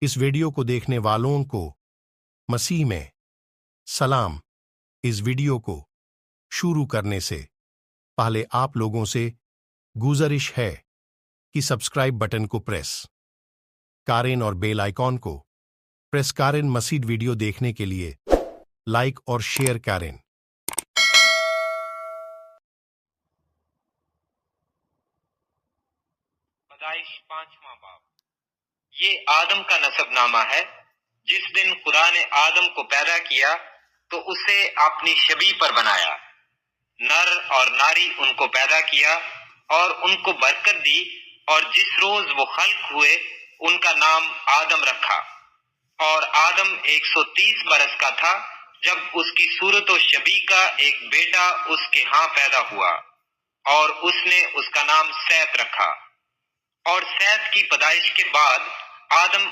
اس video کو دیکھنے والوں کو مسیح میں سلام۔ اس ویڈیو کو شروع کرنے سے پہلے آپ لوگوں سے گزارش ہے کہ سبسکرائب بٹن کو پریس کریں اور بیل آئیکن کو پریس کریں۔ مزید ویڈیو دیکھنے کے لیے لائک اور شیئر کریں۔ پیدائش 5واں باب۔ یہ آدم کا نسب نامہ ہے۔ جس دن خدا نے آدم کو پیدا کیا تو اسے اپنی شبیہ پر بنایا، نر اور ناری ان کو پیدا کیا اور ان کو برکت دی، اور جس روز وہ خلق ہوئے ان کا نام آدم رکھا۔ اور آدم 130 برس کا تھا جب اس کی صورت و شبیہ کا ایک بیٹا اس کے ہاں پیدا ہوا، اور اس نے اس کا نام سیت رکھا۔ اور سیت کی پیدائش کے بعد آدم